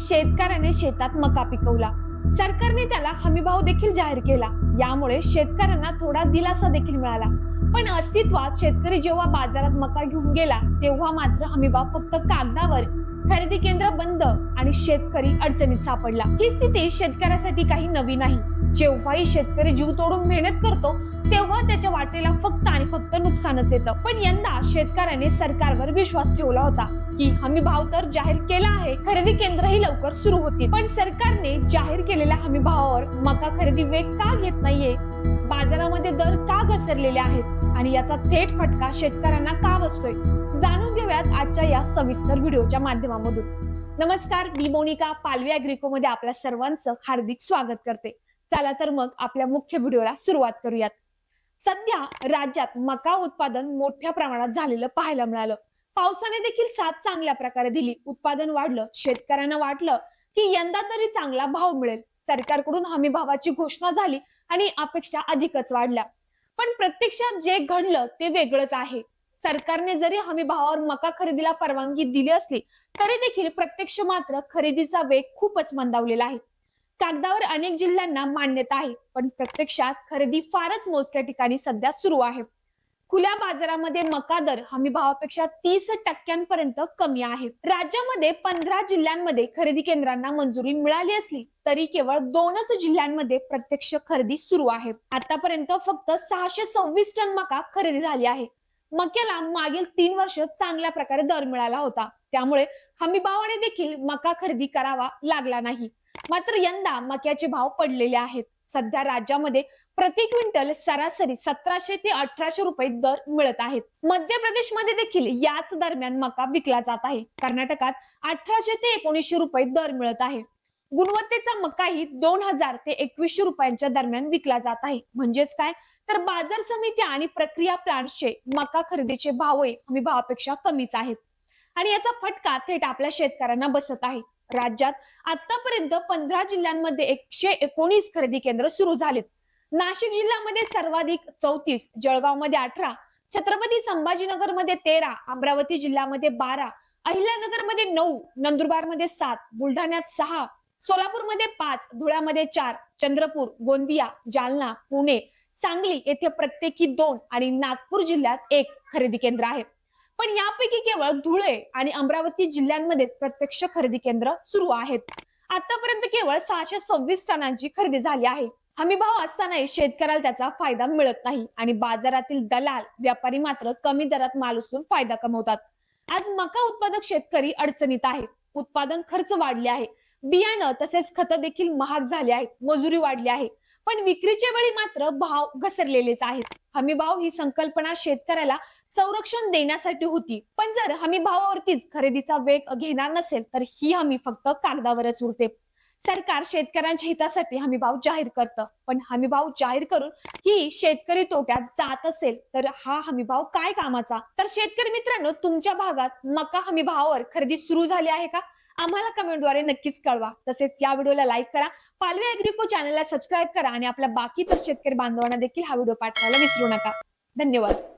शेतकऱ्याने शेतात मका पिकवला. सरकारने त्याला हमीभाव देखील जाहीर केला. यामुळे शेतकऱ्यांना थोडा दिलासा देखील मिळाला. पण अस्तित्वात शेतकरी जेव्हा बाजारात मका घेऊन गेला तेव्हा मात्र हमीभाव फक्त कागदावर, खरेदी केंद्र बंद आणि शेतकरी अडचणीत सापडला. ही स्थिती शेतकऱ्यासाठी काही नवी नाही. जेव्हाही शेतकरी जीव तोडून मेहनत करतो तेव्हा त्याच्या वाटेला फक्त आणि फक्त नुकसानच येतं. पण यंदा शेतकऱ्याने सरकारवर विश्वास ठेवला होता की हमी भाव तर जाहीर केला आहे, खरेदी केंद्रही लवकर सुरू होतील. पण सरकारने जाहीर केलेल्या हमी भावावर मका खरेदी वेग का घेत नाहीये? बाजारामध्ये दर का घसरलेले आहेत आणि याचा थेट फटका शेतकऱ्यांना का बसतोय? जाणून घेऊयात आजच्या या सविस्तर व्हिडिओच्या माध्यमामधून. नमस्कार, मी मोनिका पालवी ॲग्रिको मध्ये आपल्या सर्वांचं हार्दिक स्वागत करते. चला तर मग आपल्या मुख्य व्हिडिओला सुरुवात करूयात. सध्या राज्यात मका उत्पादन मोठ्या प्रमाणात झालेलं पाहायला मिळालं. पावसाने देखील साथ चांगल्या प्रकारे दिली. उत्पादन वाढलं. शेतकऱ्यांना वाटलं की यंदा तरी चांगला भाव मिळेल. सरकारकडून हमी भावाची घोषणा झाली आणि अपेक्षा अधिकच वाढल्या. पण प्रत्यक्षात जे घडलं ते वेगळंच आहे. सरकारने जरी हमी भावावर मका खरेदीला परवानगी दिली असली तरी देखील प्रत्यक्ष मात्र खरेदीचा वेग खूपच मंदावलेला आहे. कागदावर अनेक जिल्ह्यांना मान्यता आहे, पण प्रत्यक्षात खरेदी फारच मोजक्या ठिकाणी सध्या सुरू आहे. खुल्या बाजारामध्ये मका दर हमी भावापेक्षा 30% कमी आहे. राज्यामध्ये 15 जिल्ह्यांमध्ये खरेदी केंद्रांना मंजुरी मिळाली असली तरी केवळ 2च जिल्ह्यांमध्ये प्रत्यक्ष खरेदी सुरू आहे. आतापर्यंत फक्त 626 टन मका खरेदी झाली आहे. मक्याला मागील 3 वर्ष चांगल्या प्रकारे दर मिळाला होता, त्यामुळे हमी भावाने देखील मका खरेदी करावा लागला नाही. मात्र यंदा मक्याचे भाव पडलेले आहेत. सध्या राज्यामध्ये प्रति क्विंटल सरासरी 1700 ते 1800 रुपये दर मिळत आहेत. मध्य प्रदेशमध्ये देखील याच दरम्यान मका विकला जात आहे. कर्नाटकात 1800 ते 1900 रुपये दर मिळत आहे. गुणवत्तेचा मकाही 2000 ते 2100 रुपयांच्या दरम्यान विकला जात आहे. म्हणजेच काय, तर बाजार समिती आणि प्रक्रिया प्लांट्सचे मका खरेदीचे भावही हमी भावापेक्षा कमीच आहेत आणि याचा फटका थेट आपल्या शेतकऱ्यांना बसत आहे. राज्यात आतापर्यंत 15 जिल्ह्यांमध्ये 119 खरेदी केंद्र सुरू झालेत. नाशिक जिल्ह्यामध्ये सर्वाधिक 34, जळगावमध्ये 18, छत्रपती संभाजीनगरमध्ये 13, अमरावती जिल्ह्यामध्ये 12, अहिल्यानगरमध्ये 9, नंदुरबारमध्ये 7, बुलढाण्यात 6, सोलापूरमध्ये 5, धुळ्यामध्ये 4, चंद्रपूर, गोंदिया, जालना, पुणे, सांगली येथे प्रत्येकी 2 आणि नागपूर जिल्ह्यात 1 खरेदी केंद्र आहे. पण यापैकी केवळ धुळे आणि अमरावती जिल्ह्यांमध्ये प्रत्यक्ष खरेदी केंद्र सुरू आहेत. आतापर्यंत केवळ 626 टनांची खरेदी झाली आहे. हमी भाव असतानाही शेतकऱ्याला त्याचा फायदा मिळत नाही आणि बाजारातील दलाल, व्यापारी मात्र कमी दरात माल उचलून फायदा कमवतात. आज मका उत्पादक शेतकरी अडचणीत आहे. उत्पादन खर्च वाढले आहे. बियाणं तसेच खतं देखील महाग झाले आहेत. मजुरी वाढली आहे. पण विक्रीच्या वेळी मात्र भाव घसरलेलेच आहेत. हमी भाव ही संकल्पना शेतकऱ्याला संरक्षण देण्यासाठी होती, पण जर हमी भावावरतीच खरेदीचा वेग घेणार नसेल तर ही हमी फक्त कागदावरच उरते. सरकार शेतकऱ्यांच्या हितासाठी हमी भाव जाहीर करतं, पण हमी भाव जाहीर करून ही शेतकरी तोट्यात जात असेल तर हा हमी भाव काय कामाचा? तर शेतकरी मित्रांनो, तुमच्या भागात मका हमी भावावर खरेदी सुरू झाली आहे का? आम्हाला कमेंटद्वारे नक्कीच कळवा. तसेच या व्हिडिओला लाईक करा, पालवी ॲग्रिको चॅनलला सबस्क्राईब करा आणि आपल्या बाकी तर शेतकरी बांधवांना देखील हा व्हिडिओ पाठवायला विसरू नका. धन्यवाद.